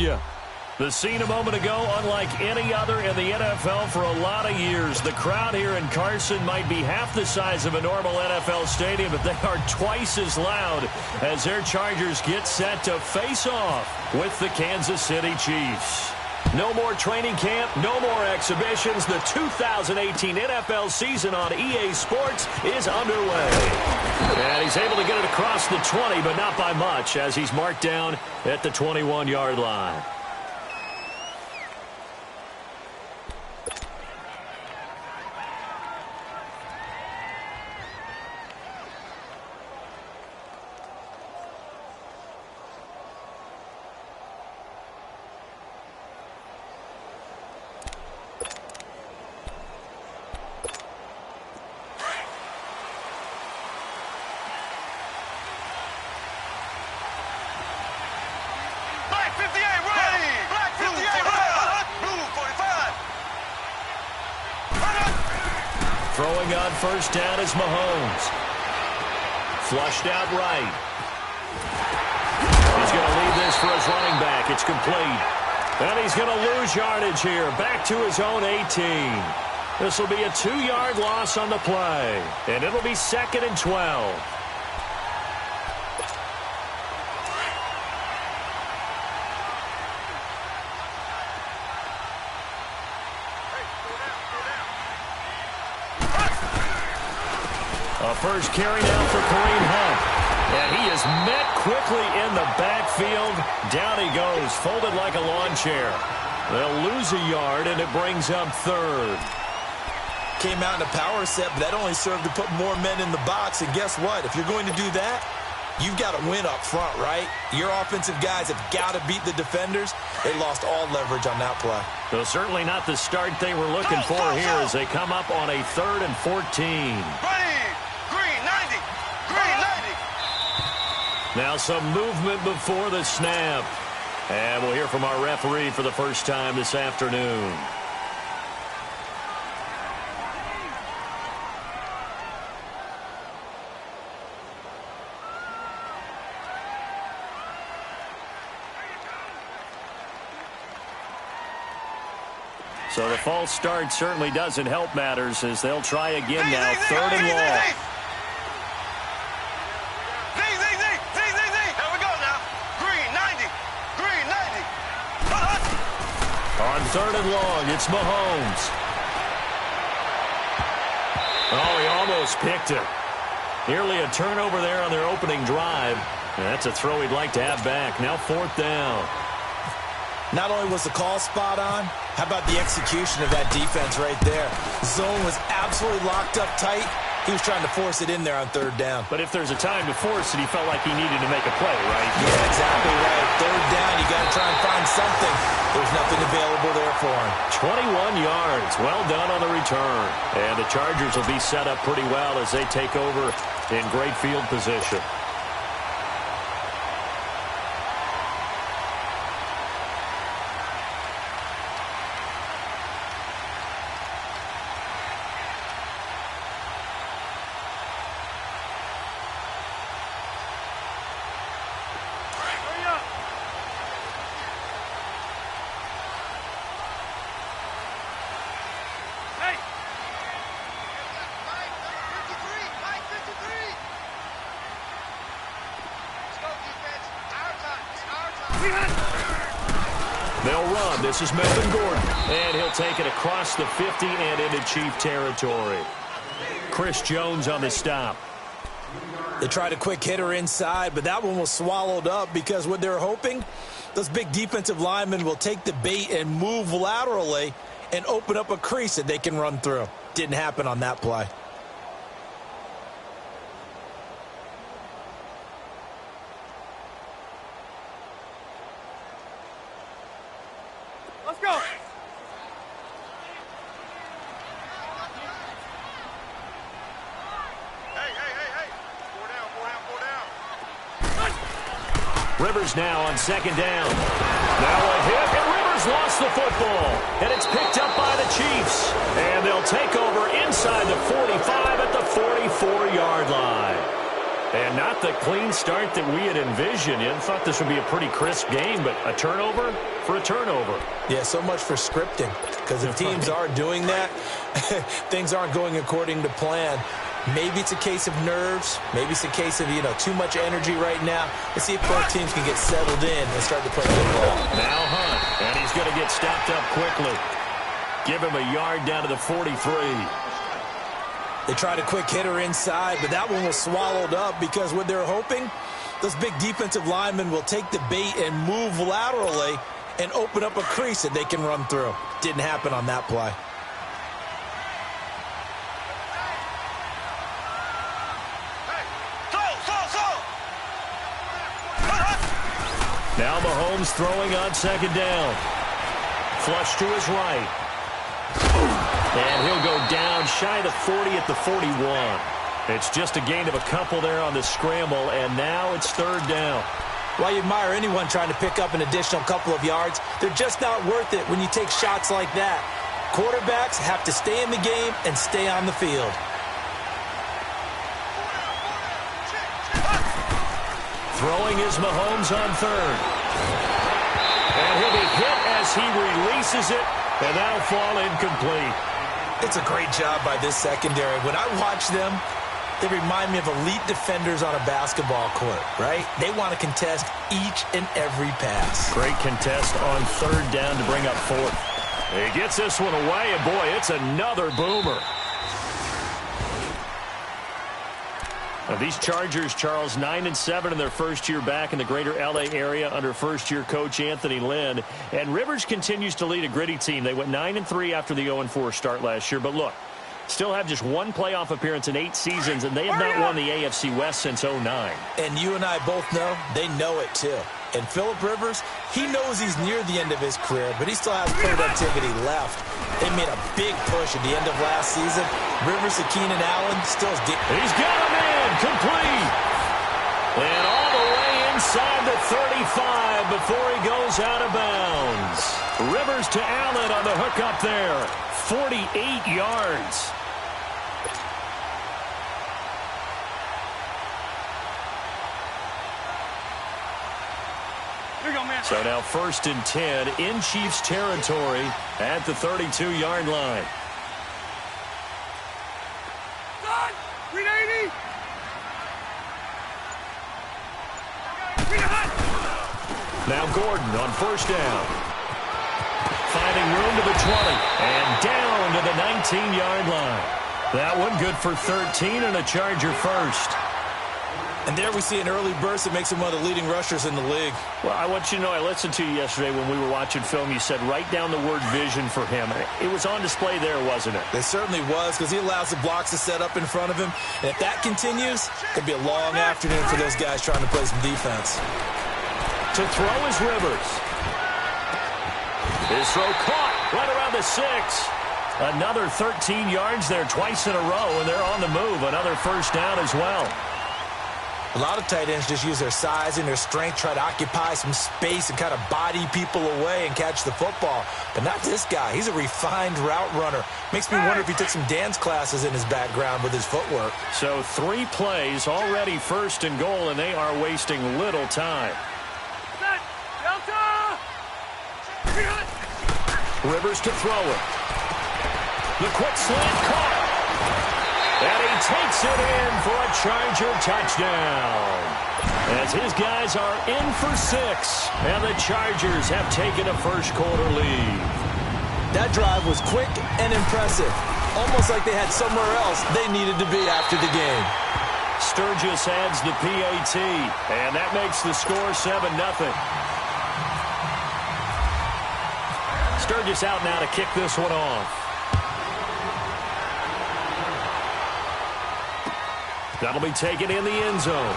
you. The scene a moment ago, unlike any other in the NFL for a lot of years. The crowd here in Carson might be half the size of a normal NFL stadium, but they are twice as loud as their Chargers get set to face off with the Kansas City Chiefs. No more training camp, no more exhibitions. The 2018 NFL season on EA Sports is underway. And he's able to get it across the 20, but not by much, as he's marked down at the 21-yard line. Throwing on first down is Mahomes. Flushed out right. He's going to leave this for his running back. It's complete. And he's going to lose yardage here. Back to his own 18. This will be a 2-yard loss on the play. And it'll be 2nd and 12. First carry now for Kareem Hunt. And he is met quickly in the backfield. Down he goes, folded like a lawn chair. They'll lose a yard, and it brings up 3rd. Came out in a power set, but that only served to put more men in the box. And guess what? If you're going to do that, you've got to win up front, right? Your offensive guys have got to beat the defenders. They lost all leverage on that play. So certainly not the start they were looking for here as they come up on a 3rd and 14. Now some movement before the snap. And we'll hear from our referee for the first time this afternoon. So the false start certainly doesn't help matters as they'll try again now. 3rd and long. On 3rd and long, it's Mahomes. Oh, he almost picked it. Nearly a turnover there on their opening drive. And that's a throw he'd like to have back. Now 4th down. Not only was the call spot on, how about the execution of that defense right there? Zone was absolutely locked up tight. He was trying to force it in there on 3rd down. But if there's a time to force it, he felt like he needed to make a play, right? Yeah, exactly right. 3rd down, you got to try and find something. There's nothing available there for him. 21 yards. Well done on the return. And the Chargers will be set up pretty well as they take over in great field position. They'll run. This is Melvin Gordon. And he'll take it across the 50 and into Chief territory. Chris Jones on the stop. They tried a quick hitter inside, but that one was swallowed up because what they're hoping, those big defensive linemen will take the bait and move laterally and open up a crease that they can run through. Didn't happen on that play. Let's go. Rivers now on 2nd down. Now a hit, and Rivers lost the football. And it's picked up by the Chiefs. And they'll take over inside the 45 at the 44-yard line. And not not the clean start that we had envisioned. You thought this would be a pretty crisp game, but a turnover for a turnover. Yeah, so much for scripting, because if teams are doing that, things aren't going according to plan. Maybe it's a case of nerves. Maybe it's a case of, too much energy right now. Let's see if both teams can get settled in and start to play football. Now Hunt, and he's going to get stopped up quickly. Give him a yard down to the 43. They tried a quick hitter inside, but that one was swallowed up because what they're hoping, those big defensive linemen will take the bait and move laterally and open up a crease that they can run through. Didn't happen on that play. Now Mahomes throwing on second down. Flush to his right. And he'll go down shy of the 40 at the 41. It's just a gain of a couple there on the scramble, and now it's third down. While you admire anyone trying to pick up an additional couple of yards, they're just not worth it when you take shots like that. Quarterbacks have to stay in the game and stay on the field. Throwing is Mahomes on third. And he'll be hit as he releases it, and that'll fall incomplete. It's a great job by this secondary. When I watch them, they remind me of elite defenders on a basketball court, right? They want to contest each and every pass. Great contest on third down to bring up fourth. He gets this one away, and boy, it's another boomer. Now these Chargers, Charles, 9-7 in their first year back in the greater L.A. area under first-year coach Anthony Lynn. And Rivers continues to lead a gritty team. They went 9-3 after the 0-4 start last year. But look, still have just one playoff appearance in 8 seasons, and they have not won the AFC West since 2009. And you and I both know they know it too. And Phillip Rivers, he knows he's near the end of his career, but he still has productivity left. They made a big push at the end of last season. Rivers and Keenan Allen still... He's got him in, complete. And all the way inside the 35 before he goes out of bounds. Rivers to Allen on the hookup there. 48 yards. So now 1st and 10 in Chiefs territory at the 32-yard line. Now Gordon on first down. Finding room to the 20 and down to the 19-yard line. That one good for 13 and a Charger first. And there we see an early burst that makes him one of the leading rushers in the league. Well, I want you to know, I listened to you yesterday when we were watching film. You said write down the word vision for him. It was on display there, wasn't it? It certainly was, because he allows the blocks to set up in front of him. And if that continues, it could be a long afternoon for those guys trying to play some defense. To throw is Rivers. His throw caught right around the 6. Another 13 yards there twice in a row, and they're on the move. Another first down as well. A lot of tight ends just use their size and their strength, try to occupy some space and kind of body people away and catch the football. But not this guy. He's a refined route runner. Makes me wonder if he took some dance classes in his background with his footwork. So 3 plays, already 1st and goal, and they are wasting little time. Rivers to throw it. The quick slant caught. And he takes it in for a Charger touchdown. As his guys are in for 6. And the Chargers have taken a first-quarter lead. That drive was quick and impressive. Almost like they had somewhere else they needed to be after the game. Sturgis adds the PAT. And that makes the score 7-0. Sturgis out now to kick this one off. That'll be taken in the end zone.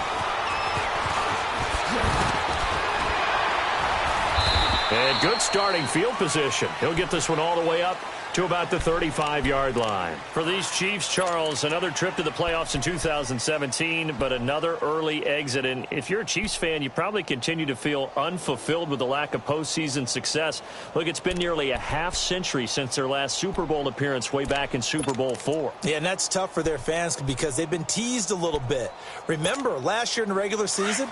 And good starting field position. He'll get this one all the way up to about the 35-yard line. For these Chiefs, Charles, another trip to the playoffs in 2017, but another early exit. And if you're a Chiefs fan, you probably continue to feel unfulfilled with the lack of postseason success. Look, it's been nearly a half-century since their last Super Bowl appearance way back in Super Bowl IV. Yeah, and that's tough for their fans because they've been teased a little bit. Remember, last year in the regular season,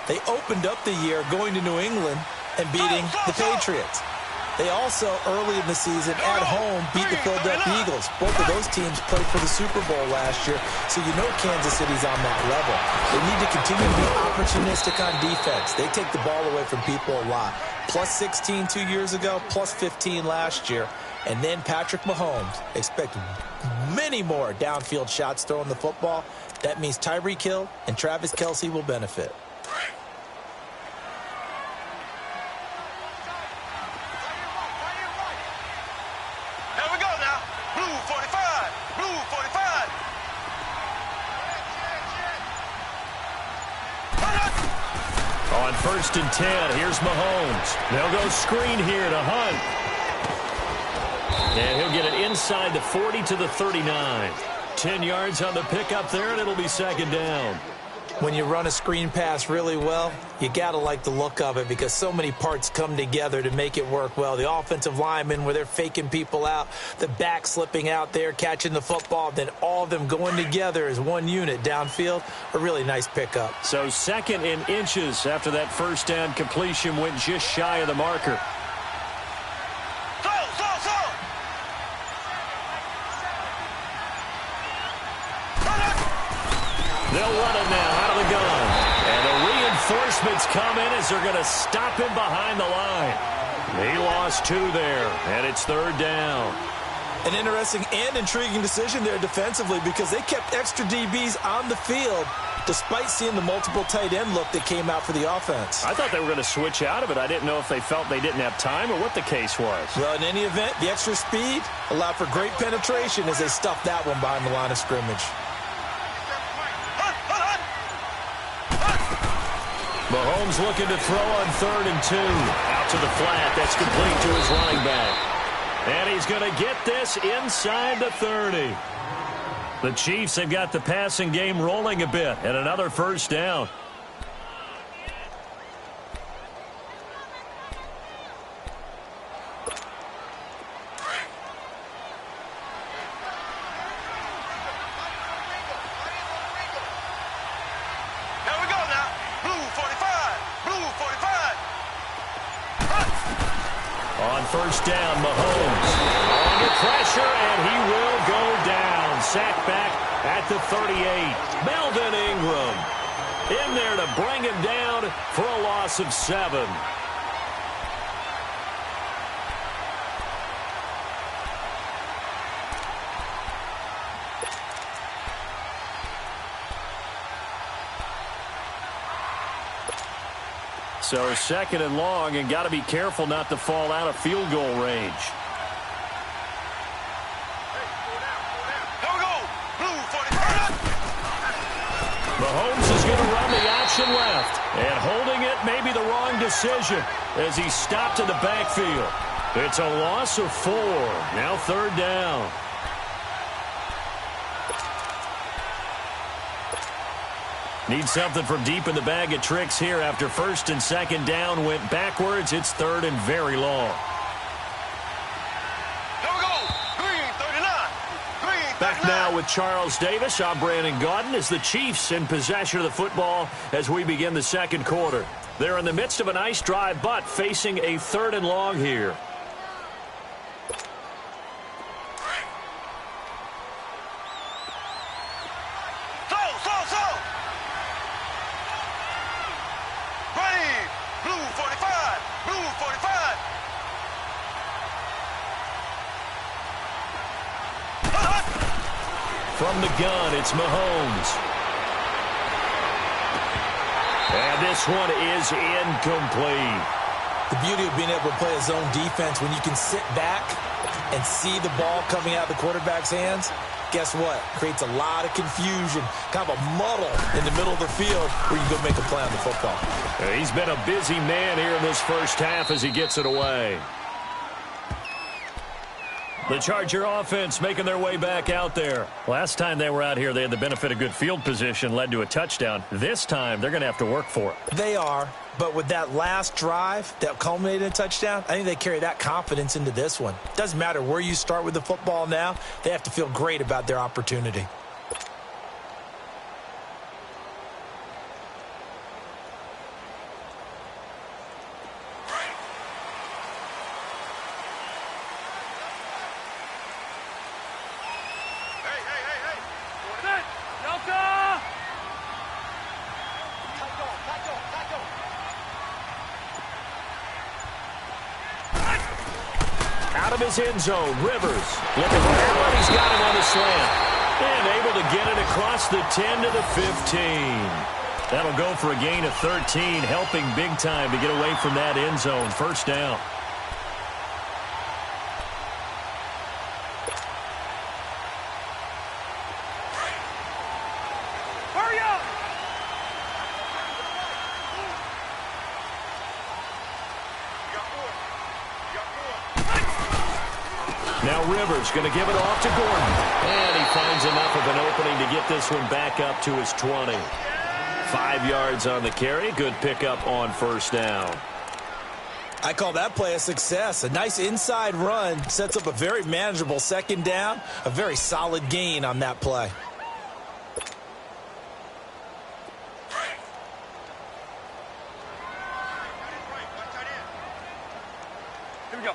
they opened up the year going to New England and beating the Patriots. They also, early in the season, at home, beat the Philadelphia Eagles. Both of those teams played for the Super Bowl last year, so you know Kansas City's on that level. They need to continue to be opportunistic on defense. They take the ball away from people a lot. Plus 16 2 years ago, plus 15 last year. And then Patrick Mahomes. Expect many more downfield shots throwing the football. That means Tyreek Hill and Travis Kelce will benefit. On 1st and 10, here's Mahomes. They'll go screen here to Hunt. And he'll get it inside the 40 to the 39. 10 yards on the pickup there, and it'll be 2nd down. When you run a screen pass really well, you got to like the look of it because so many parts come together to make it work well. The offensive linemen where they're faking people out, the back slipping out there, catching the football, then all of them going together as one unit downfield. A really nice pickup. So 2nd and inches after that 1st down completion went just shy of the marker. They'll run it now out of the gun. And the reinforcements come in as they're going to stop him behind the line. He lost 2 there, and it's 3rd down. An interesting and intriguing decision there defensively because they kept extra DBs on the field despite seeing the multiple tight end look that came out for the offense. I thought they were going to switch out of it. I didn't know if they felt they didn't have time or what the case was. Well, in any event, the extra speed allowed for great penetration as they stuffed that one behind the line of scrimmage. Mahomes looking to throw on 3rd and 2. Out to the flat. That's complete to his running back. And he's going to get this inside the 30. The Chiefs have got the passing game rolling a bit. And another 1st down. On 1st down, Mahomes under pressure, and he will go down. Sacked back at the 38. Melvin Ingram in there to bring him down for a loss of 7. So 2nd and long, and got to be careful not to fall out of field goal range. Mahomes is going to run the option left, and holding it may be the wrong decision as he stopped in the backfield. It's a loss of 4. Now 3rd down. Need something from deep in the bag of tricks here after 1st and 2nd down went backwards. It's 3rd and very long. Back now with Charles Davis. I'm Brandon Gaudin as the Chiefs in possession of the football as we begin the 2nd quarter. They're in the midst of a nice drive, but facing a 3rd and long here. From the gun, it's Mahomes. And this one is incomplete. The beauty of being able to play a zone defense when you can sit back and see the ball coming out of the quarterback's hands, guess what? Creates a lot of confusion, kind of a muddle in the middle of the field where you go make a play on the football. He's been a busy man here in this 1st half as he gets it away. The Charger offense making their way back out there. Last time they were out here, they had the benefit of good field position, led to a touchdown. This time, they're going to have to work for it. They are, but with that last drive that culminated in a touchdown, I think they carry that confidence into this one. Doesn't matter where you start with the football now, they have to feel great about their opportunity. Out of his end zone, Rivers looking for Allen. He's got him on the slant. And able to get it across the 10 to the 15. That'll go for a gain of 13, helping big time to get away from that end zone. First down. Hurry up! Now Rivers going to give it off to Gordon. And he finds enough of an opening to get this one back up to his 20. 5 yards on the carry. Good pickup on first down. I call that play a success. A nice inside run sets up a very manageable second down. A very solid gain on that play. Here we go.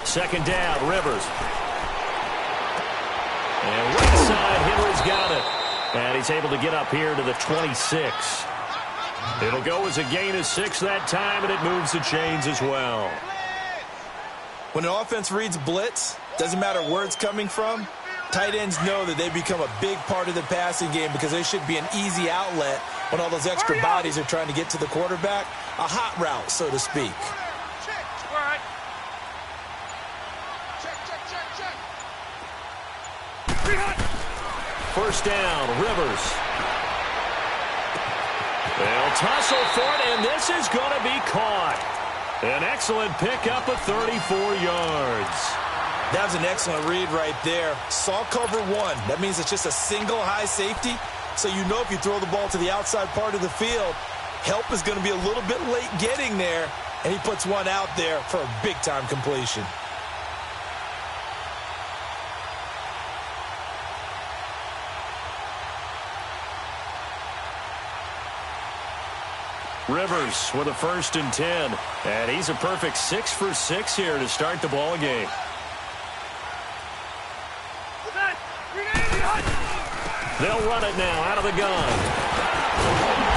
Second down, Rivers. And right side, Henry's got it. And he's able to get up here to the 26. It'll go as a gain of 6 that time, and it moves the chains as well. When an offense reads blitz, doesn't matter where it's coming from, tight ends know that they become a big part of the passing game because they should be an easy outlet when all those extra bodies are trying to get to the quarterback. A hot route, so to speak. First down, Rivers. They'll tussle for it, and this is going to be caught. An excellent pickup of 34 yards. That was an excellent read right there. Saw cover one. That means it's just a single high safety. So you know if you throw the ball to the outside part of the field, help is going to be a little bit late getting there, and he puts one out there for a big-time completion. Rivers with a 1st and 10. And he's a perfect 6 for 6 here to start the ball game. They'll run it now out of the gun.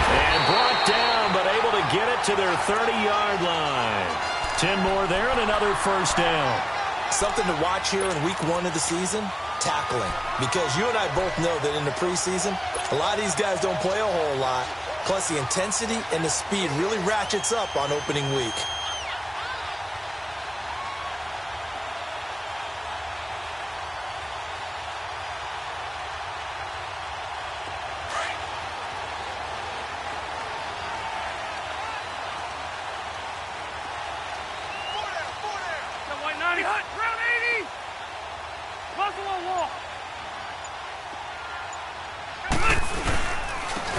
And brought down, but able to get it to their 30-yard line. 10 more there and another first down. Something to watch here in week 1 of the season, tackling. Because you and I both know that in the preseason, a lot of these guys don't play a whole lot. Plus, the intensity and the speed really ratchets up on opening week.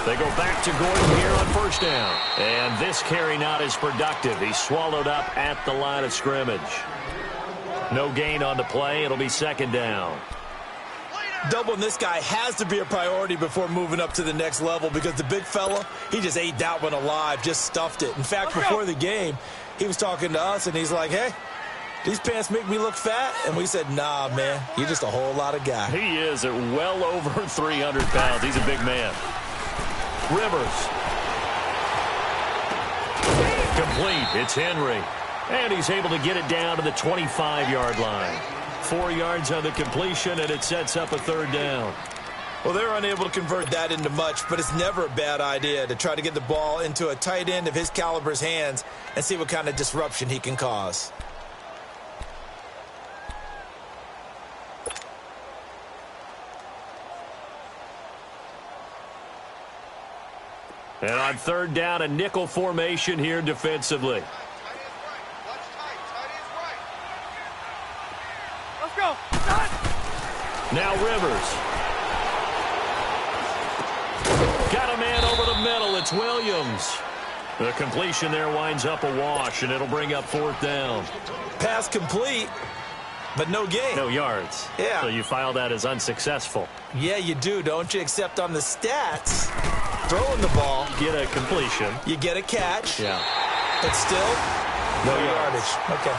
They go back to Gordon here on first down. And this carry not as productive. He's swallowed up at the line of scrimmage. No gain on the play. It'll be second down. Doubling this guy has to be a priority before moving up to the next level because the big fella, he just ate that one alive, just stuffed it. In fact, before the game, he was talking to us, and he's like, hey, these pants make me look fat? And we said, nah, man, you're just a whole lot of guy. He is at well over 300 pounds. He's a big man. Rivers. Complete. It's Henry. And he's able to get it down to the 25-yard line. 4 yards on the completion, and it sets up a third down. Well, they're unable to convert that into much, but it's never a bad idea to try to get the ball into a tight end of his caliber's hands and see what kind of disruption he can cause. And on third down, a nickel formation here defensively. Let's go. Now Rivers. Got a man over the middle. It's Williams. The completion there winds up a wash, and it'll bring up fourth down. Pass complete, but no gain. No yards. Yeah. So you file that as unsuccessful. Yeah, you do, don't you? Except on the stats, throwing the ball, Get a completion. you get a catch, Yeah. but still, no yardage. Okay.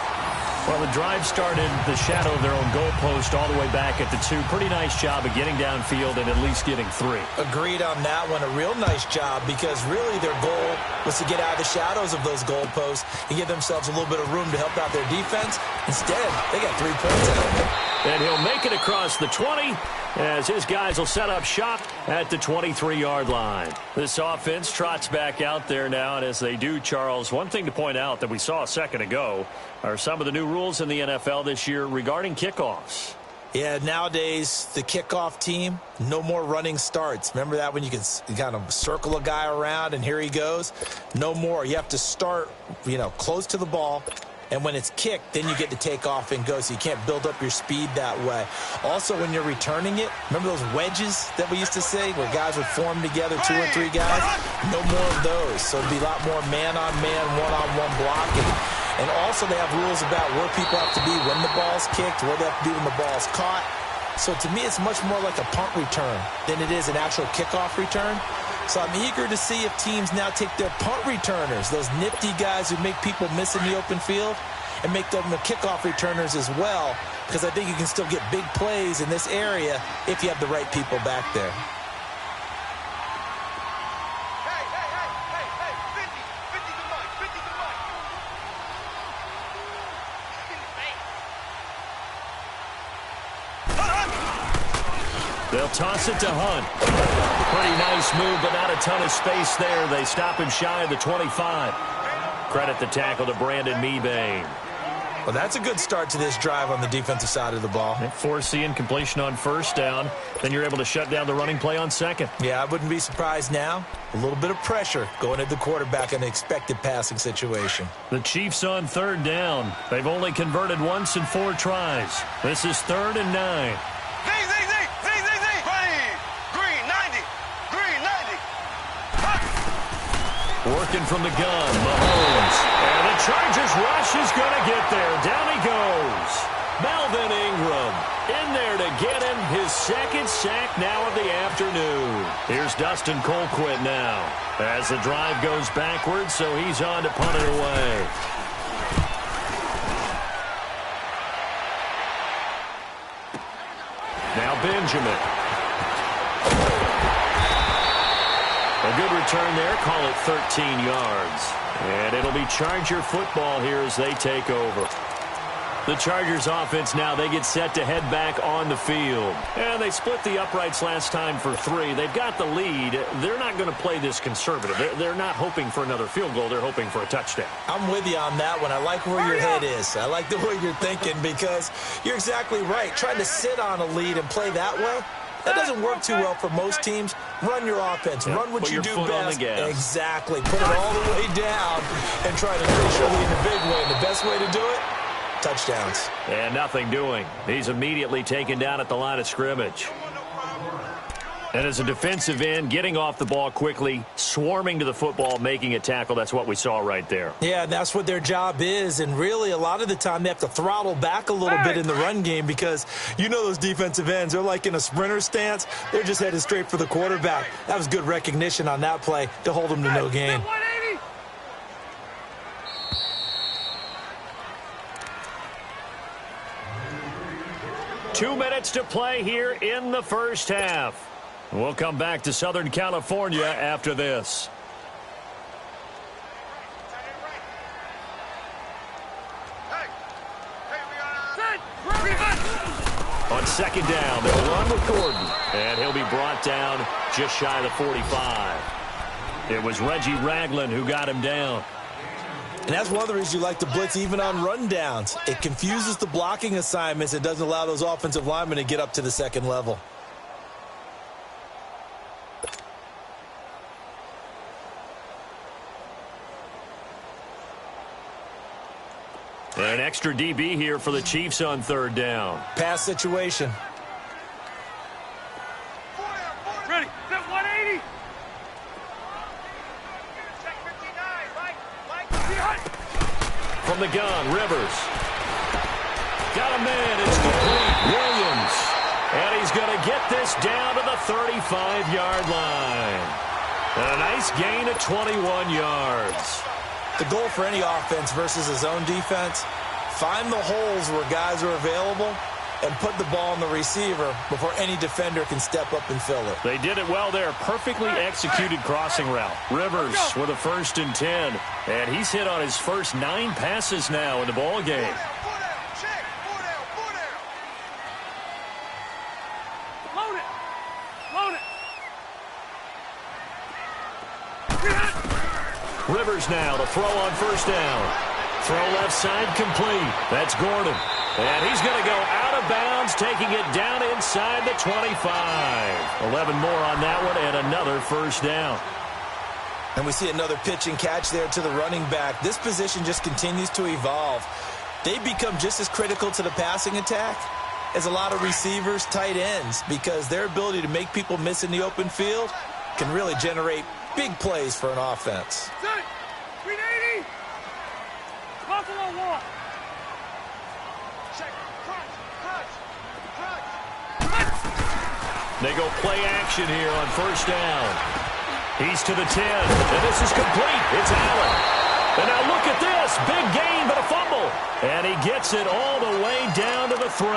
Well, the drive started the shadow of their own goalpost all the way back at the 2. Pretty nice job of getting downfield and at least getting 3. Agreed on that one. A real nice job because really their goal was to get out of the shadows of those goalposts and give themselves a little bit of room to help out their defense. Instead, they got 3 points out of it. And he'll make it across the 20 as his guys will set up shop at the 23-yard line. This offense trots back out there now, and as they do, Charles, one thing to point out that we saw a second ago are some of the new rules in the NFL this year regarding kickoffs. Yeah, nowadays, the kickoff team, no more running starts. Remember that when you can kind of circle a guy around and here he goes? No more. You have to start, close to the ball. And when it's kicked, then you get to take off and go, so you can't build up your speed that way. Also, when you're returning it, remember those wedges that we used to say where guys would form together, 2 or 3 guys? No more of those. So it'll be a lot more man-on-man, one-on-one blocking. And also they have rules about where people have to be when the ball's kicked, where they have to be when the ball's caught. So to me, it's much more like a punt return than it is an actual kickoff return. So I'm eager to see if teams now take their punt returners, those nifty guys who make people miss in the open field, and make them the kickoff returners as well, because I think you can still get big plays in this area if you have the right people back there. Hey, 50 to Mike, 50 to Mike. They'll toss it to Hunt. Pretty nice move, but not a ton of space there. They stop him shy of the 25. Credit the tackle to Brandon Mebane. Well, that's a good start to this drive on the defensive side of the ball. Force the incompletion on first down. Then you're able to shut down the running play on second. Yeah, I wouldn't be surprised now. A little bit of pressure going at the quarterback in an expected passing situation. The Chiefs on third down. They've only converted once in 4 tries. This is 3rd and 9. Working from the gun, Mahomes. And the Chargers rush is going to get there. Down he goes. Melvin Ingram in there to get him his 2nd sack now of the afternoon. Here's Dustin Colquitt now as the drive goes backwards, so he's on to punt it away. Now Benjamin. A good return there, call it 13 yards. And it'll be Charger football here as they take over. The Chargers offense now, they get set to head back on the field. And they split the uprights last time for 3. They've got the lead. They're not going to play this conservative. They're not hoping for another field goal. They're hoping for a touchdown. I'm with you on that one. I like where your head is. I like the way you're thinking because you're exactly right. Trying to sit on a lead and play that way, that doesn't work too well for most teams. Run your offense. Yep. Run what Put you your do foot best. on the gas. Exactly. Put it all the way down and try to increase your lead in a big way. And the best way to do it, touchdowns. And nothing doing. He's immediately taken down at the line of scrimmage. And as a defensive end, getting off the ball quickly, swarming to the football, making a tackle, that's what we saw right there. Yeah, that's what their job is. And really, a lot of the time, they have to throttle back a little bit in the run game because you know those defensive ends, they're like in a sprinter stance. They're just headed straight for the quarterback. That was good recognition on that play to hold them to no gain. 180. 2 minutes to play here in the first half. We'll come back to Southern California after this. On second down, they'll run with Gordon, and he'll be brought down just shy of the 45. It was Reggie Ragland who got him down. And that's one of the reasons you like to blitz even on rundowns. It confuses the blocking assignments. It doesn't allow those offensive linemen to get up to the second level. And an extra DB here for the Chiefs on third down. Pass situation. Ready. Set 180. Check 59. From the gun, Rivers. Got a man. It's complete. Williams. And he's going to get this down to the 35-yard line. And a nice gain of 21 yards. The goal for any offense versus a zone defense, find the holes where guys are available and put the ball on the receiver before any defender can step up and fill it. They did it well there. Perfectly executed crossing route. Rivers with a 1st and 10. And he's hit on his first 9 passes now in the ball game. Rivers now to throw on first down. Throw left side complete. That's Gordon. And he's going to go out of bounds, taking it down inside the 25. 11 more on that one and another first down. And we see another pitch and catch there to the running back. This position just continues to evolve. They become just as critical to the passing attack as a lot of receivers, tight ends, because their ability to make people miss in the open field can really generate big plays for an offense. 380. Buffalo walk. Check. Crunch. They go play action here on first down. He's to the 10, and this is complete. It's Allen. And now look at this. Big gain, but a fumble. And he gets it all the way down to the 3.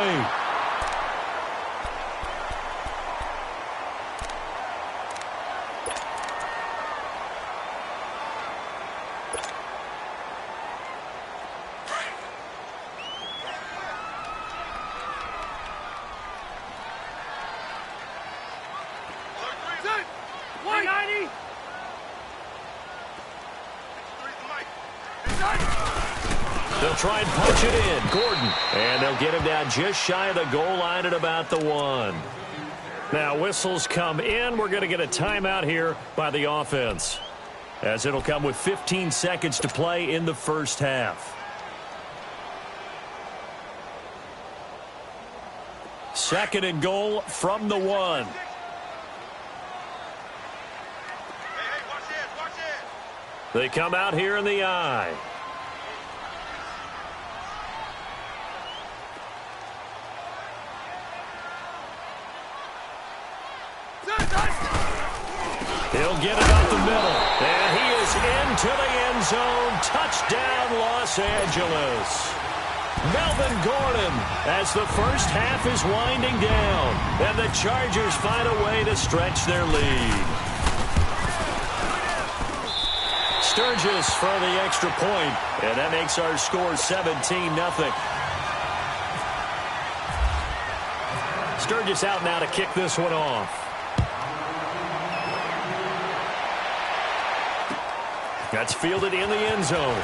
They'll try and punch it in. Gordon. And they'll get him down just shy of the goal line at about the 1. Now whistles come in. We're going to get a timeout here by the offense, as it'll come with 15 seconds to play in the first half. Second and goal from the 1. Hey, watch this. They come out here in the I. He'll get it up the middle. And he is into the end zone. Touchdown, Los Angeles. Melvin Gordon, as the first half is winding down. And the Chargers find a way to stretch their lead. Sturgis for the extra point. And that makes our score 17-0. Sturgis out now to kick this one off. That's fielded in the end zone.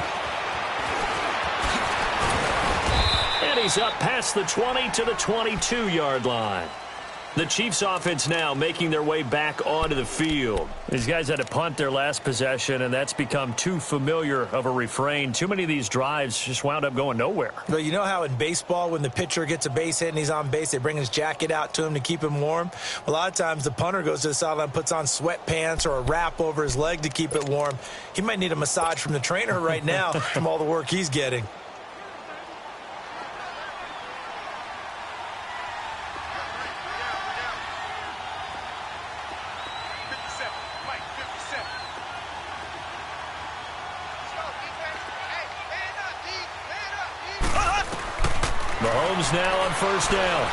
And he's up past the 20 to the 22-yard line. The Chiefs offense now making their way back onto the field. These guys had to punt their last possession, and that's become too familiar of a refrain. Too many of these drives just wound up going nowhere. But you know how in baseball, when the pitcher gets a base hit and he's on base, they bring his jacket out to him to keep him warm? A lot of times the punter goes to the sideline, puts on sweatpants or a wrap over his leg to keep it warm. He might need a massage from the trainer right now from all the work he's getting. Mahomes now on first down.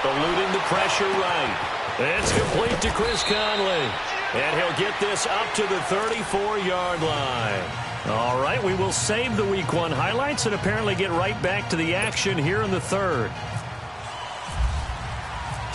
Eluding the pressure right. It's complete to Chris Conley. And he'll get this up to the 34-yard line. All right, we will save the Week 1 highlights and apparently get right back to the action here in the third.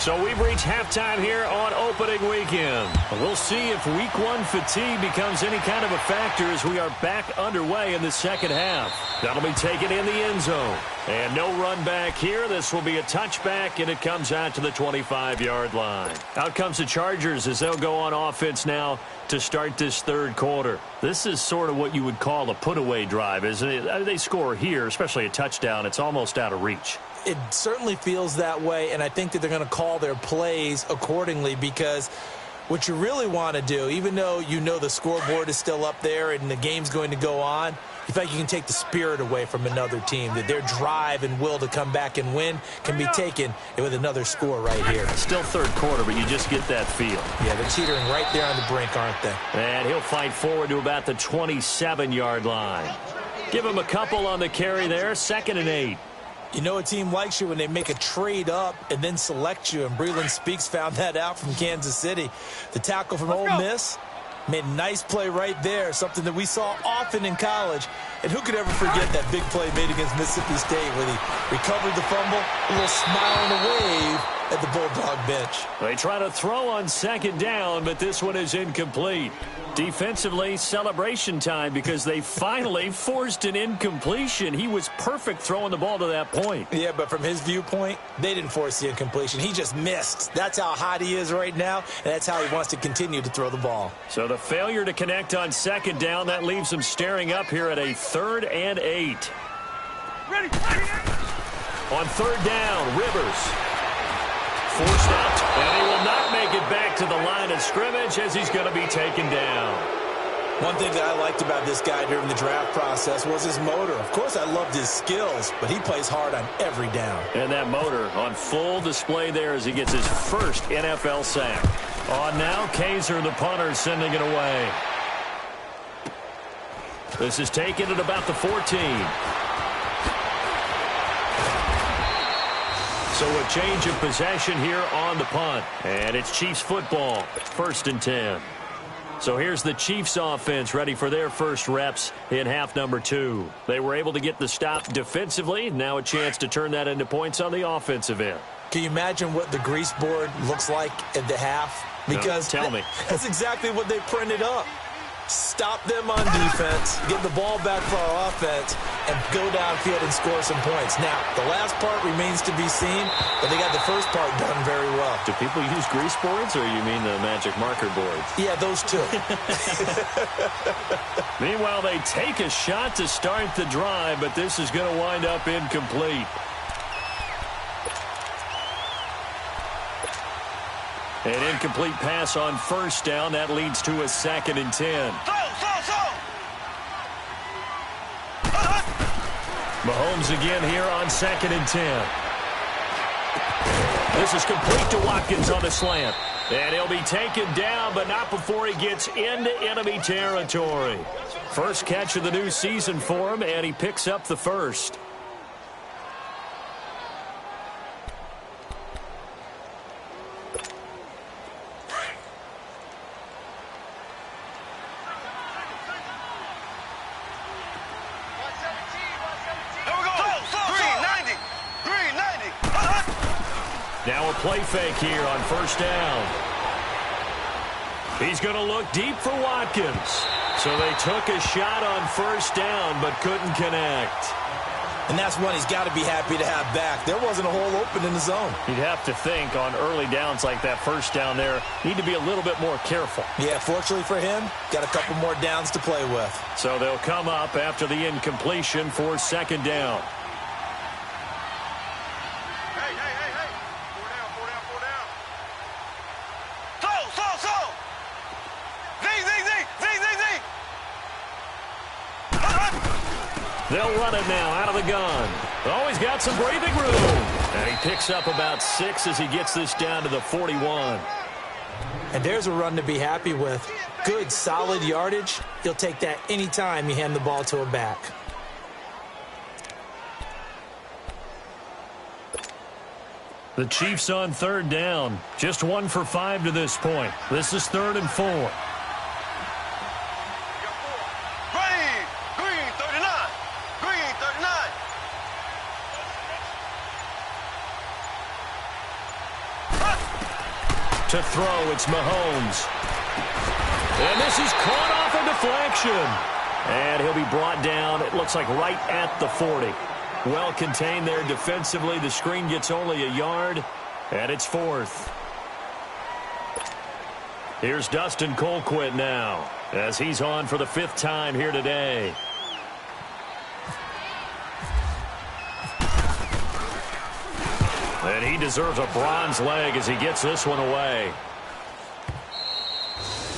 So we've reached halftime here on opening weekend. We'll see if week one fatigue becomes any kind of a factor as we are back underway in the second half. That'll be taken in the end zone. And no run back here. This will be a touchback, and it comes out to the 25-yard line. Out comes the Chargers as they'll go on offense now to start this third quarter. This is sort of what you would call a put-away drive, isn't it? They score here, especially a touchdown. It's almost out of reach. It certainly feels that way, and I think that they're going to call their plays accordingly, because what you really want to do, even though you know the scoreboard is still up there and the game's going to go on, you feel like you can take the spirit away from another team, that their drive and will to come back and win can be taken with another score right here. Still third quarter, but you just get that feel. Yeah, they're teetering right there on the brink, aren't they? And he'll fight forward to about the 27-yard line. Give him a couple on the carry there, 2nd and 8. You know a team likes you when they make a trade up and then select you, and Breland Speaks found that out from Kansas City. The tackle from Ole Miss made a nice play right there, something that we saw often in college. And who could ever forget that big play made against Mississippi State where he recovered the fumble, a little smile and a wave at the Bulldog bench. They try to throw on 2nd down, but this one is incomplete. Defensively, celebration time because they finally forced an incompletion. He was perfect throwing the ball to that point. Yeah, but from his viewpoint, they didn't force the incompletion. He just missed. That's how hot he is right now, and that's how he wants to continue to throw the ball. So the failure to connect on 2nd down, that leaves him staring up here at a 3rd and 8. Ready. On 3rd down, Rivers. Forced out, and he will not make it back to the line of scrimmage as he's going to be taken down. One thing that I liked about this guy during the draft process was his motor. Of course, I loved his skills, but he plays hard on every down. And that motor on full display there as he gets his first NFL sack. On now, Kaiser, the punter, sending it away. This is taken at about the 14. So a change of possession here on the punt. And it's Chiefs football, 1st and 10. So here's the Chiefs offense ready for their first reps in half number 2. They were able to get the stop defensively. Now a chance to turn that into points on the offensive end. Can you imagine what the grease board looks like at the half? Because no, tell me. That's exactly what they printed up. Stop them on defense, get the ball back for our offense, and go downfield and score some points. Now, the last part remains to be seen, but they got the first part done very well. Do people use grease boards, or you mean the magic marker boards? Yeah, those two. Meanwhile, they take a shot to start the drive, but this is going to wind up incomplete. An incomplete pass on 1st down. That leads to a 2nd and 10. Mahomes again here on 2nd and 10. This is complete to Watkins on the slant. And he'll be taken down, but not before he gets into enemy territory. First catch of the new season for him, and he picks up the first. Now a play fake here on 1st down. He's going to look deep for Watkins. So they took a shot on 1st down but couldn't connect. And that's one he's got to be happy to have back. There wasn't a hole open in the zone. You'd have to think on early downs like that 1st down there, need to be a little bit more careful. Yeah, fortunately for him, got a couple more downs to play with. So they'll come up after the incompletion for 2nd down. They'll run it now out of the gun. Oh, he's got some breathing room. And he picks up about 6 as he gets this down to the 41. And there's a run to be happy with. Good, solid yardage. He'll take that anytime you hand the ball to a back. The Chiefs on 3rd down. Just 1 for 5 to this point. This is 3rd and 4. To throw, it's Mahomes. And this is caught off a deflection. And he'll be brought down, it looks like right at the 40. Well contained there defensively. The screen gets only a yard, and it's 4th. Here's Dustin Colquitt now, as he's on for the 5th time here today. And he deserves a bronze leg as he gets this one away.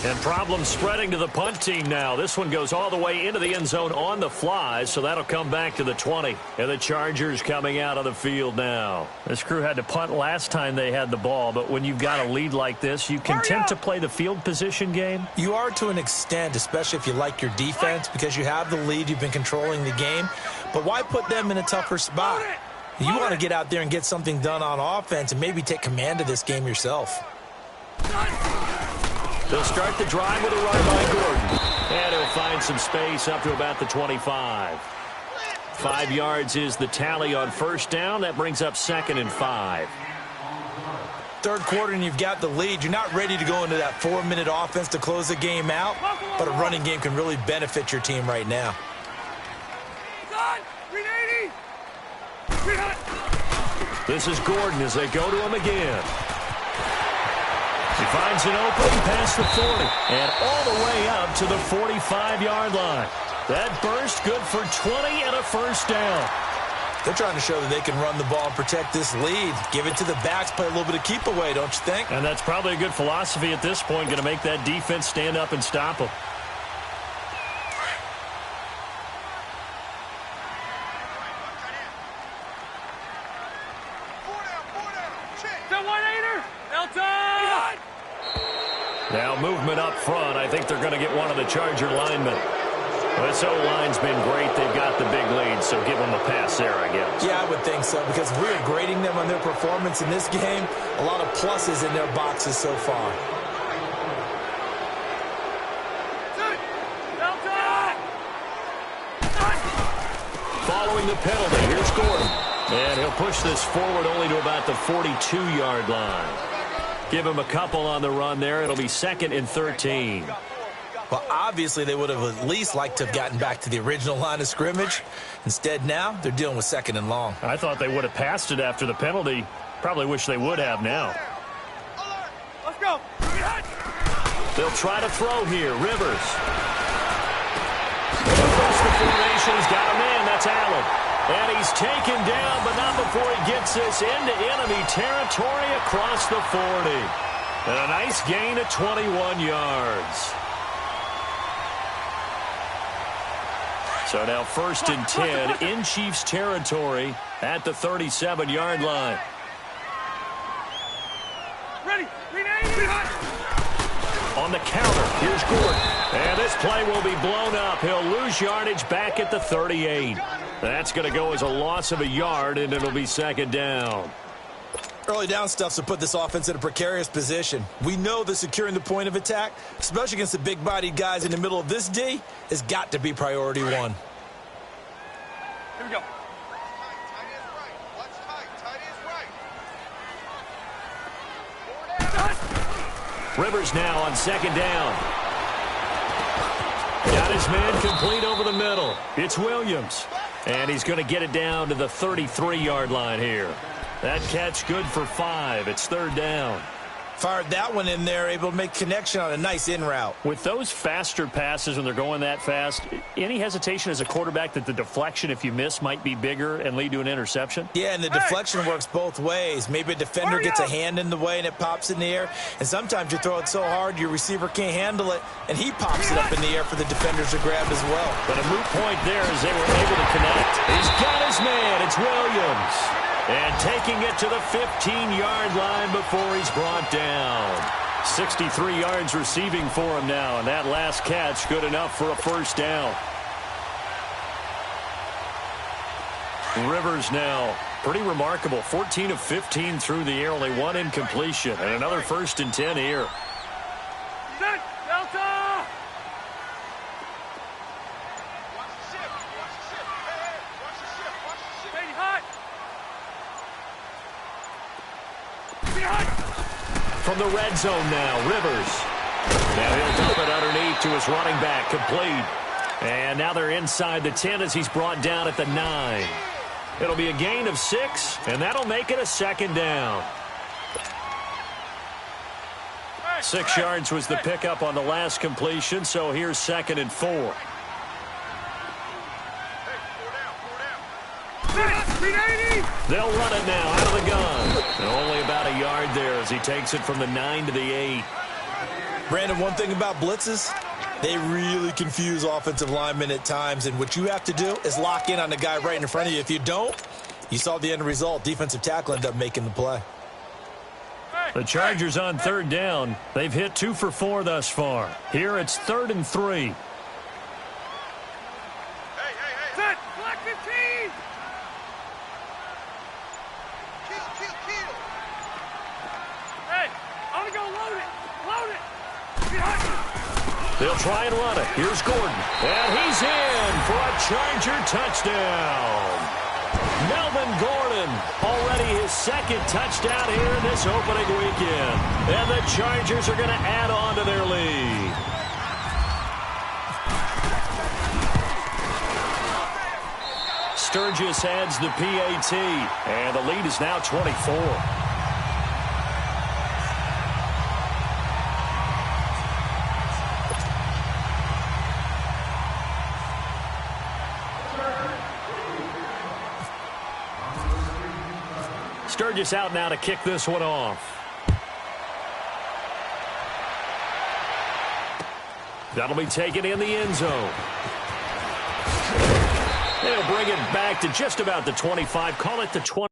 And problems spreading to the punt team now. This one goes all the way into the end zone on the fly, so that'll come back to the 20. And the Chargers coming out of the field now. This crew had to punt last time they had the ball, but when you've got a lead like this, you content to play the field position game? You are to an extent, especially if you like your defense, because you have the lead, you've been controlling the game. But why put them in a tougher spot? You want to get out there and get something done on offense and maybe take command of this game yourself. They'll start the drive with a run by Gordon. And he'll find some space up to about the 25. 5 yards is the tally on first down. That brings up 2nd and 5. Third quarter and you've got the lead. You're not ready to go into that 4-minute offense to close the game out, but a running game can really benefit your team right now. This is Gordon as they go to him again. He finds an opening past the 40 and all the way up to the 45-yard line. That burst good for 20 and a first down. They're trying to show that they can run the ball and protect this lead. Give it to the backs, play a little bit of keep away, don't you think? And that's probably a good philosophy at this point, going to make that defense stand up and stop them. Now movement up front. I think they're going to get one of the Charger linemen. This O-line's been great. They've got the big lead, so give them a pass there, I guess. Yeah, I would think so, because if we're grading them on their performance in this game, a lot of pluses in their boxes so far. Following the penalty, here's Gordon. And he'll push this forward only to about the 42-yard line. Give him a couple on the run there. It'll be 2nd and 13. Well, obviously, they would have at least liked to have gotten back to the original line of scrimmage. Instead, now, they're dealing with 2nd and long. I thought they would have passed it after the penalty. Probably wish they would have now. Let's go. They'll try to throw here. Rivers. Across the formation, he's got a man. That's Allen. And he's taken down, but not before he gets this into enemy territory across the 40. And a nice gain of 21 yards. So now 1st and 10 in Chiefs territory at the 37-yard line. Ready. On the counter, here's Gordon. And this play will be blown up. He'll lose yardage back at the 38. That's going to go as a loss of a yard, and it'll be 2nd down. Early down stuff's to put this offense in a precarious position. We know that securing the point of attack, especially against the big-bodied guys in the middle of this D, has got to be priority 1. Here we go. Rivers now on 2nd down. Got his man complete over the middle. It's Williams. And he's going to get it down to the 33-yard line here. That catch good for 5. It's 3rd down. Fired that one in there, able to make connection on a nice in route. With those faster passes when they're going that fast, any hesitation as a quarterback that the deflection, if you miss, might be bigger and lead to an interception? Yeah, and the deflection works both ways. Maybe a defender gets a hand in the way and it pops in the air. And sometimes you throw it so hard your receiver can't handle it, and he pops it up in the air for the defenders to grab as well. But a moot point there as they were able to connect. He's got his man. It's Williams. And taking it to the 15-yard line before he's brought down. 63 yards receiving for him now, and that last catch good enough for a first down. Rivers now, pretty remarkable. 14 of 15 through the air, only 1 incompletion, and another 1st and 10 here. Set. Delta. from the red zone now. Rivers. Now he'll dump it underneath to his running back. Complete. And now they're inside the 10 as he's brought down at the 9. It'll be a gain of 6, and that'll make it a second down. 6 yards was the pickup on the last completion, so here's 2nd and 4. They'll run it now out of the gun. And only about a yard there as he takes it from the 9 to the 8. Brandon, one thing about blitzes, they really confuse offensive linemen at times, and what you have to do is lock in on the guy right in front of you. If you don't, you saw the end result. Defensive tackle ended up making the play. The Chargers on 3rd down. They've hit 2 for 4 thus far. Here it's 3rd and 3. Set! Black 15! Kill. Hey, I want to go load it. Load it. Behind you. They'll try and run it. Here's Gordon. And he's in for a Charger touchdown. Melvin Gordon, already his 2nd touchdown here in this opening weekend. And the Chargers are going to add on to their lead. Sturgis adds the PAT, and the lead is now 24. Sturgis out now to kick this one off. That'll be taken in the end zone. They'll bring it back to just about the 25. Call it the 20.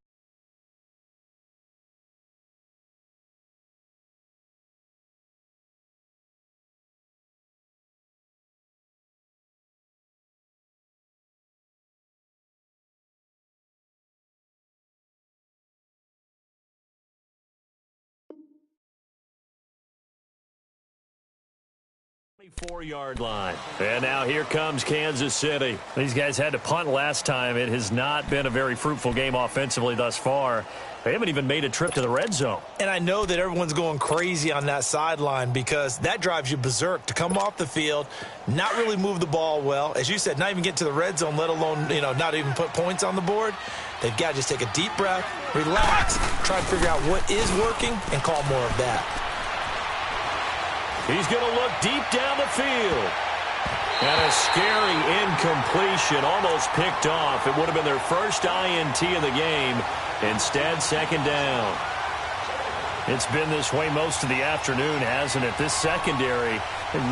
Yard line. And now here comes Kansas City. These guys had to punt last time. It has not been a very fruitful game offensively thus far. They haven't even made a trip to the red zone. And I know that everyone's going crazy on that sideline because that drives you berserk to come off the field, not really move the ball well. As you said, not even get to the red zone, let alone, not even put points on the board. They've got to just take a deep breath, relax, try to figure out what is working, and call more of that. He's going to look deep down the field. And a scary incompletion, almost picked off. It would have been their first INT of the game. Instead, 2nd down. It's been this way most of the afternoon, hasn't it? This secondary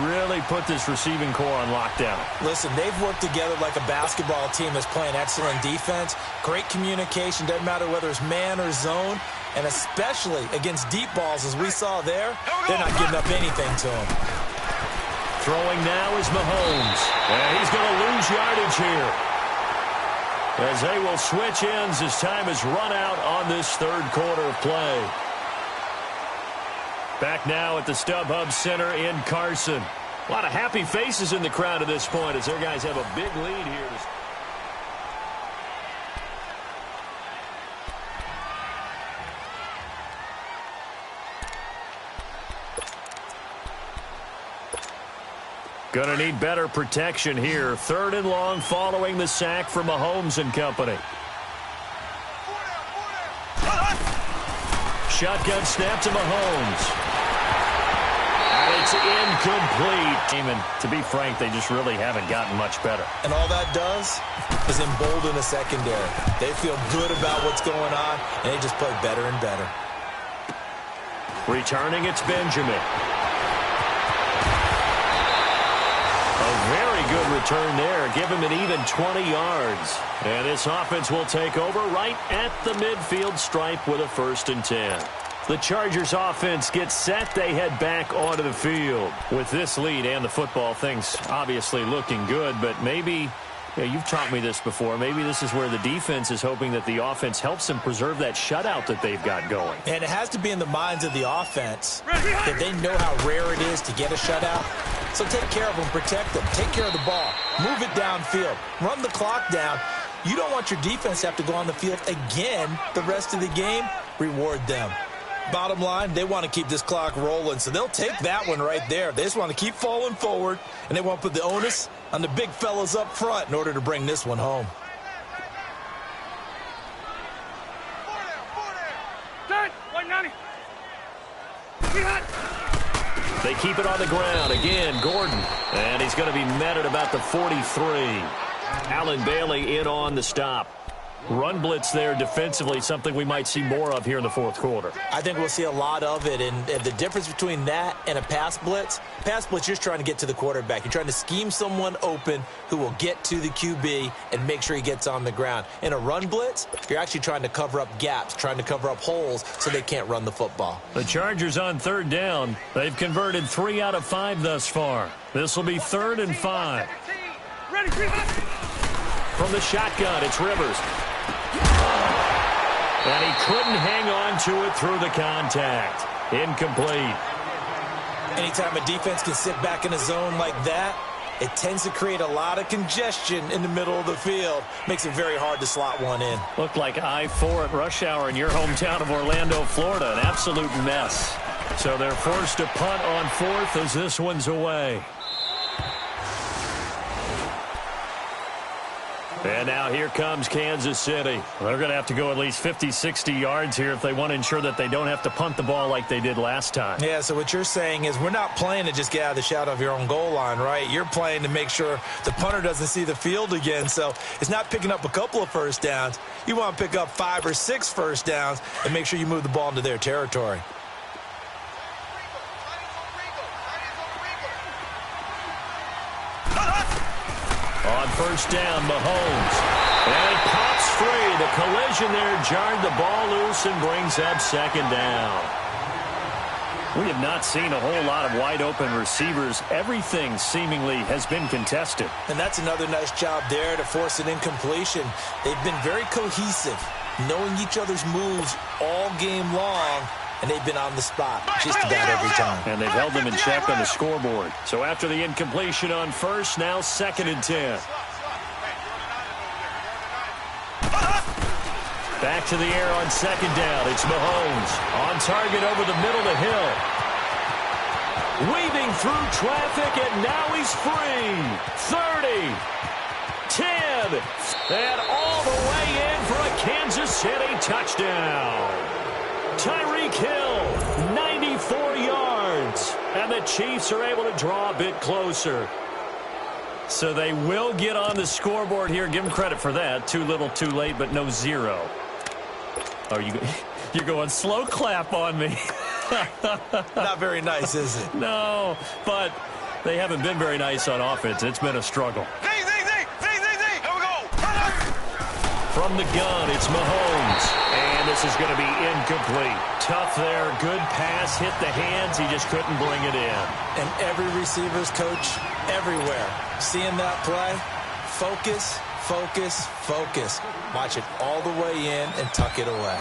really put this receiving core on lockdown. Listen, they've worked together like a basketball team that's playing excellent defense. Great communication, doesn't matter whether it's man or zone. And especially against deep balls, as we saw there, they're not giving up anything to him. Throwing now is Mahomes. And he's going to lose yardage here, as they will switch ends as time has run out on this 3rd quarter of play. Back now at the StubHub Center in Carson. A lot of happy faces in the crowd at this point as their guys have a big lead here. Going to need better protection here. 3rd and long following the sack from Mahomes and company. Shotgun snap to Mahomes. And it's incomplete. And to be frank, they just really haven't gotten much better. And all that does is embolden the secondary. They feel good about what's going on, and they just play better and better. Returning, it's Benjamin. Very good return there. Give him an even 20 yards. And this offense will take over right at the midfield stripe with a 1st and 10. The Chargers offense gets set. They head back onto the field. With this lead and the football, things obviously looking good, but maybe you've taught me this before. Maybe this is where the defense is hoping that the offense helps them preserve that shutout that they've got going. And it has to be in the minds of the offense that they know how rare it is to get a shutout. So take care of them, protect them, take care of the ball, move it downfield, run the clock down. You don't want your defense to have to go on the field again the rest of the game. Reward them. Bottom line, they want to keep this clock rolling, so they'll take that one right there. They just want to keep falling forward, and they want to put the onus on the big fellas up front in order to bring this one home. They keep it on the ground. Again, Gordon. And he's going to be met at about the 43. Alan Bailey in on the stop. Run blitz there defensively, something we might see more of here in the fourth quarter. I think we'll see a lot of it, and the difference between that and a pass blitz, you're just trying to get to the quarterback. You're trying to scheme someone open who will get to the QB and make sure he gets on the ground. In a run blitz, you're actually trying to cover up gaps, trying to cover up holes so they can't run the football. The Chargers on third down. They've converted 3 out of 5 thus far. This will be 3rd and 5. Ready, From the shotgun, it's Rivers. And he couldn't hang on to it through the contact. Incomplete. Anytime a defense can sit back in a zone like that, it tends to create a lot of congestion in the middle of the field. Makes it very hard to slot one in. Looked like I-4 at rush hour in your hometown of Orlando, Florida. An absolute mess. So they're forced to punt on 4th as this one's away. And now here comes Kansas City. They're going to have to go at least 50, 60 yards here if they want to ensure that they don't have to punt the ball like they did last time. Yeah, so what you're saying is we're not playing to just get out of the shadow of your own goal line, right? You're playing to make sure the punter doesn't see the field again. So it's not picking up a couple of first downs. You want to pick up 5 or 6 first downs and make sure you move the ball into their territory. On first down, Mahomes. And it pops free. The collision there jarred the ball loose and brings up 2nd down. We have not seen a whole lot of wide-open receivers. Everything seemingly has been contested. And that's another nice job there to force an incompletion. They've been very cohesive, knowing each other's moves all game long, and they've been on the spot just about every time. And they've held them in check on the scoreboard. So after the incompletion on first, now 2nd and 10. Back to the air on 2nd down. It's Mahomes. On target over the middle to Hill. Weaving through traffic, and now he's free. 30. 10. And all the way in for a Kansas City touchdown. Tyreek Hill, 94 yards. And the Chiefs are able to draw a bit closer. So they will get on the scoreboard here. Give them credit for that. Too little, too late, but no 0. Oh, you're going slow clap on me. Not very nice, is it? No, but they haven't been very nice on offense. It's been a struggle. Here we go. From the gun, it's Mahomes. And this is going to be incomplete. Tough there. Good pass. Hit the hands. He just couldn't bring it in. And every receiver's coach everywhere, seeing that play, focus, focus, focus. Watch it all the way in and tuck it away.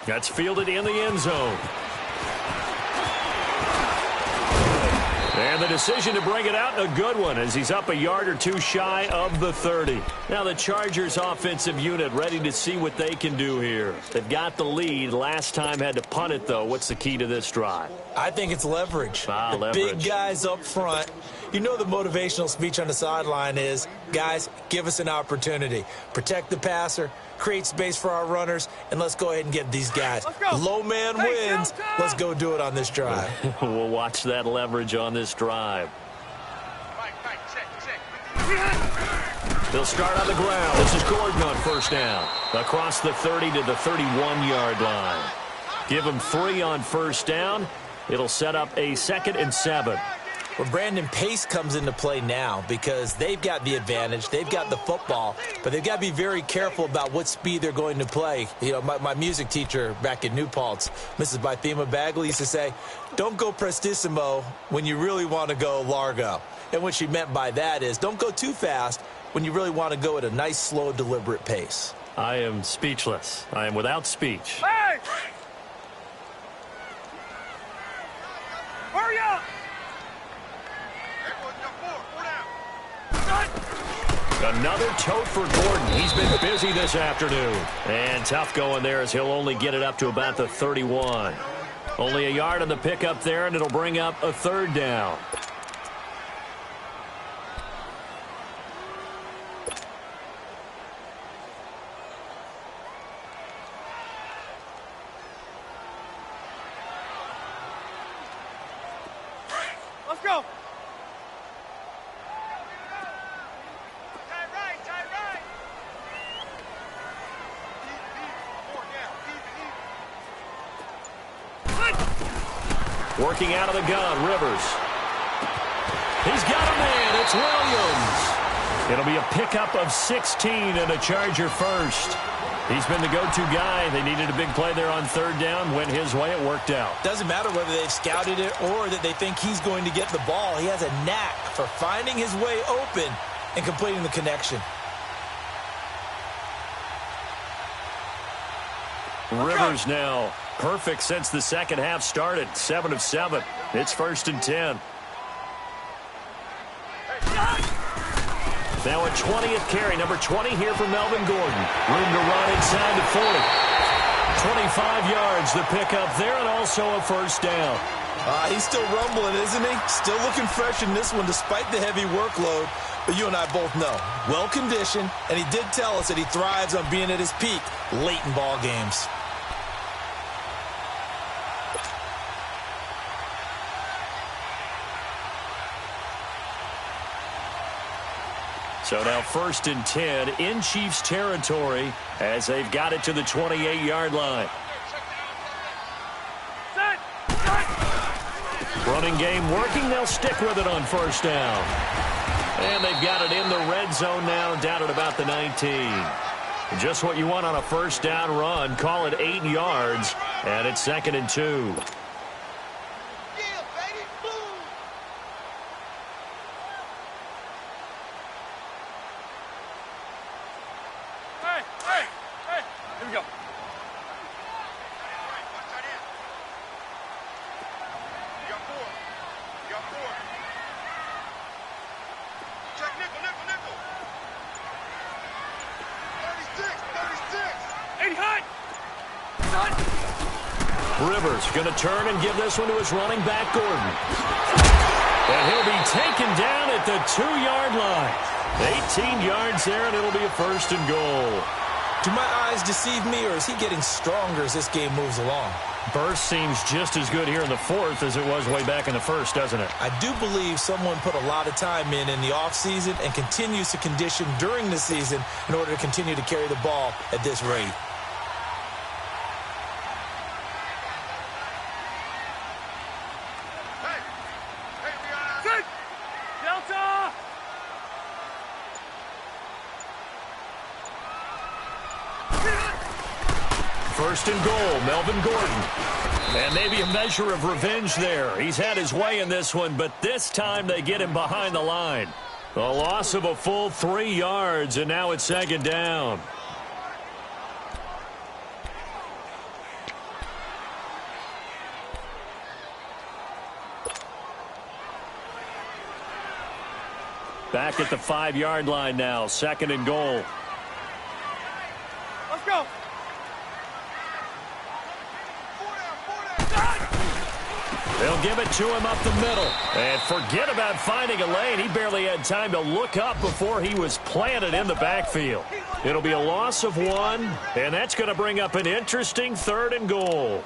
That's fielded in the end zone. And the decision to bring it out, a good one, as he's up a yard or two shy of the 30. Now the Chargers offensive unit ready to see what they can do here. They've got the lead. Last time had to punt it, though. What's the key to this drive? I think it's leverage. Leverage. Big guys up front. You know the motivational speech on the sideline is, guys, give us an opportunity. Protect the passer, create space for our runners, and let's go ahead and get these guys. Low man wins. Let's go do it on this drive. We'll watch that leverage on this drive. They'll start on the ground. This is Gordon on first down. Across the 30 to the 31-yard line. Give them 3 on first down. It'll set up a 2nd and 7. Well, Brandon, pace comes into play now because they've got the advantage. They've got the football, but they've got to be very careful about what speed they're going to play. You know, my music teacher back in New Paltz, Mrs. Bythema Bagley, used to say, don't go prestissimo when you really want to go largo. And what she meant by that is don't go too fast when you really want to go at a nice, slow, deliberate pace. I am speechless. I am without speech. Hey! Hurry up! Another tote for Gordon. He's been busy this afternoon. And tough going there as he'll only get it up to about the 31. Only a yard on the pickup there, and it'll bring up a third down. Let's go. Working out of the gun, Rivers. He's got a man. It's Williams. It'll be a pickup of 16 and a Charger first. He's been the go-to guy. They needed a big play there on third down. Went his way. It worked out. Doesn't matter whether they've scouted it or that they think he's going to get the ball. He has a knack for finding his way open and completing the connection. Rivers now. Perfect since the second half started. 7 of 7. It's 1st and 10. Now a 20th carry. Number 20 here for Melvin Gordon. Room to run inside the 40. 25 yards the pickup there, and also a first down. He's still rumbling, isn't he? Still looking fresh in this one despite the heavy workload. But you and I both know, well-conditioned, and he did tell us that he thrives on being at his peak late in ball games. So now 1st and 10 in Chiefs territory as they've got it to the 28-yard line. Running game working. They'll stick with it on first down. And they've got it in the red zone now, down at about the 19. Just what you want on a first down run. Call it 8 yards, and it's 2nd and 2. Rivers going to turn and give this one to his running back, Gordon. And he'll be taken down at the 2-yard line. 18 yards there, and it'll be a 1st and goal. Do my eyes deceive me, or is he getting stronger as this game moves along? Burst seems just as good here in the 4th as it was way back in the 1st, doesn't it? I do believe someone put a lot of time in the offseason and continues to condition during the season in order to continue to carry the ball at this rate. First and goal, Melvin Gordon. And maybe a measure of revenge there. He's had his way in this one, but this time they get him behind the line. A loss of a full 3 yards, and now it's 2nd down. Back at the 5-yard line now, 2nd and goal. Let's go. They'll give it to him up the middle. And forget about finding a lane. He barely had time to look up before he was planted in the backfield. It'll be a loss of 1, and that's going to bring up an interesting 3rd and goal.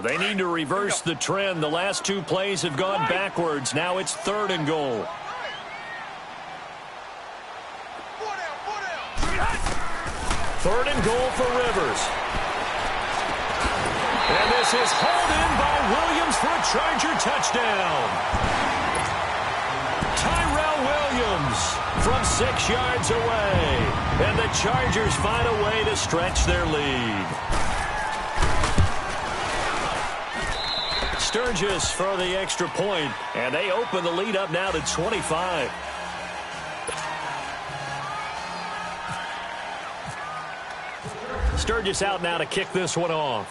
They need to reverse the trend. The last 2 plays have gone backwards. Now it's 3rd and goal. Third and goal for Rivers. And this is hauled in by Williams for a Charger touchdown. Tyrell Williams from 6 yards away. And the Chargers find a way to stretch their lead. Sturgis for the extra point, and they open the lead up now to 25. Sturgis out now to kick this one off.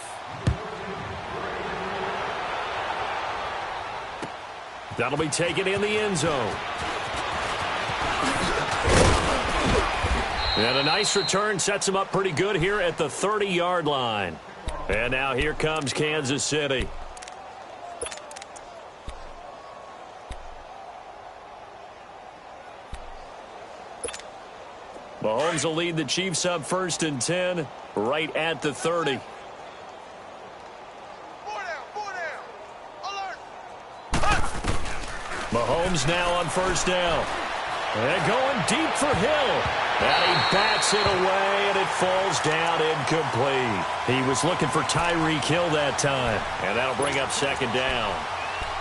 That'll be taken in the end zone. And a nice return sets him up pretty good here at the 30-yard line. And now here comes Kansas City. Mahomes will lead the Chiefs up 1st and 10 right at the 30. Mahomes now on 1st down. And going deep for Hill. And he backs it away, and it falls down incomplete. He was looking for Tyreek Hill that time. And that'll bring up 2nd down.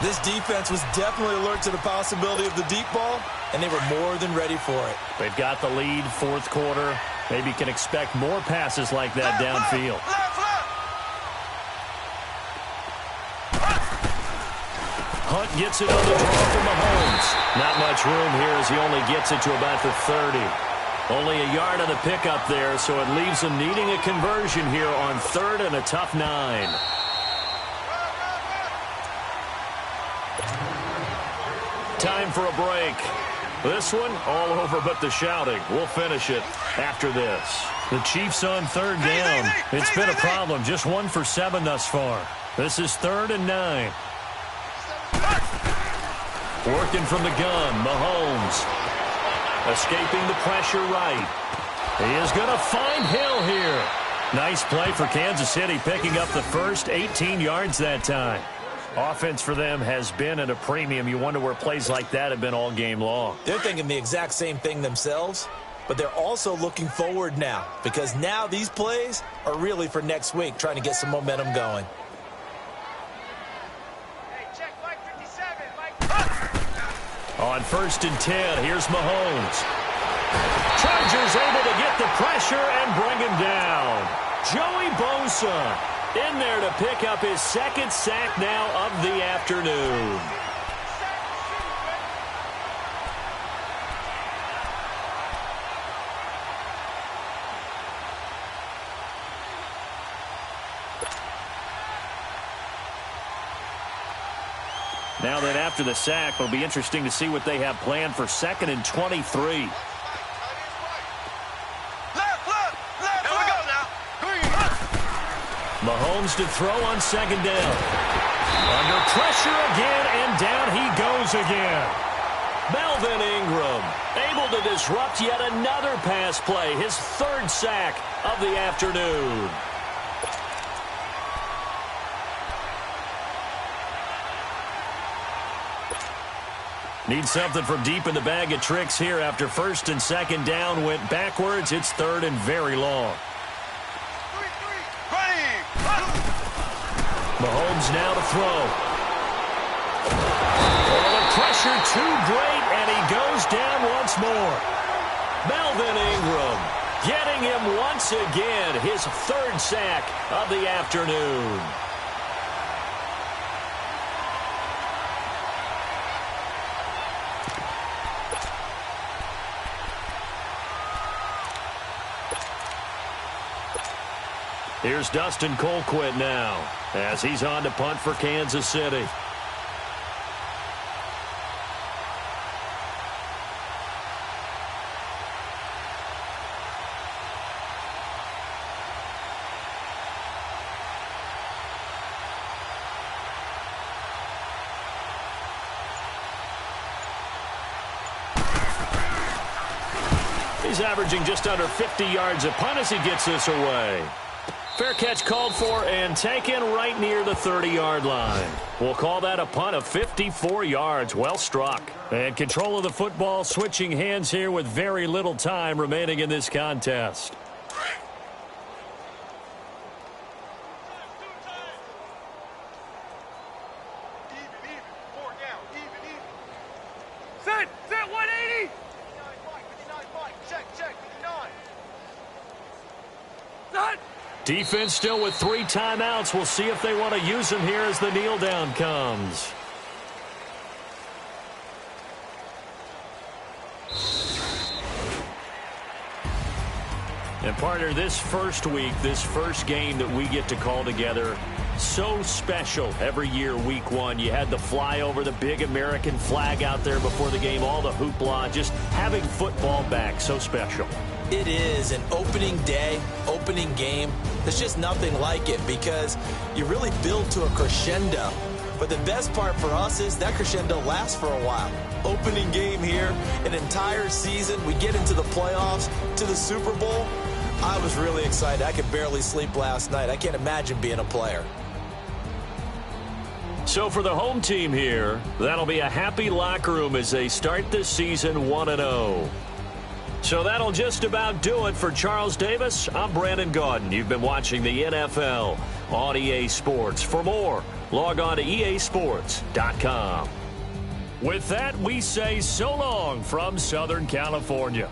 This defense was definitely alert to the possibility of the deep ball, and they were more than ready for it. They've got the lead, 4th quarter. Maybe can expect more passes like that downfield. Hunt gets it on the draw for Mahomes. Not much room here as he only gets it to about the 30. Only a yard on the pickup there, so it leaves him needing a conversion here on 3rd and a tough 9. Time for a break. This one, all over but the shouting. We'll finish it after this. The Chiefs on 3rd down. It's been a problem. Just 1 for 7 thus far. This is 3rd and 9. Working from the gun, Mahomes. Escaping the pressure right. He is going to find Hill here. Nice play for Kansas City, picking up the first 18 yards that time. Offense for them has been at a premium. You wonder where plays like that have been all game long. They're thinking the exact same thing themselves, but they're also looking forward now because now these plays are really for next week, trying to get some momentum going. On 1st and 10, here's Mahomes. Chargers able to get the pressure and bring him down. Joey Bosa in there to pick up his 2nd sack now of the afternoon. Now that after the sack, it'll be interesting to see what they have planned for 2nd and 23. Mahomes to throw on 2nd down. Under pressure again, and down he goes again. Melvin Ingram able to disrupt yet another pass play, his 3rd sack of the afternoon. Need something from deep in the bag of tricks here after 1st and 2nd down went backwards. It's 3rd and very long. Mahomes now to throw. Oh, the pressure too great, and he goes down once more. Melvin Ingram getting him once again, his 3rd sack of the afternoon. Here's Dustin Colquitt now as he's on to punt for Kansas City. He's averaging just under 50 yards a punt as he gets this away. Fair catch called for and taken right near the 30-yard line. We'll call that a punt of 54 yards. Well struck. And control of the football switching hands here with very little time remaining in this contest. Set 180. Check, 59. Set. Defense still with 3 timeouts. We'll see if they want to use them here as the kneel down comes. And partner, this first week, this first game that we get to call together, so special every year, week one. You had the flyover, the big American flag out there before the game, all the hoopla, just having football back, so special. It is an opening day, opening game. There's just nothing like it because you really build to a crescendo. But the best part for us is that crescendo lasts for a while. Opening game here, an entire season. We get into the playoffs, to the Super Bowl. I was really excited. I could barely sleep last night. I can't imagine being a player. So for the home team here, that'll be a happy locker room as they start this season 1-0. So that'll just about do it for Charles Davis. I'm Brandon Gaudin. You've been watching the NFL on EA Sports. For more, log on to easports.com. With that, we say so long from Southern California.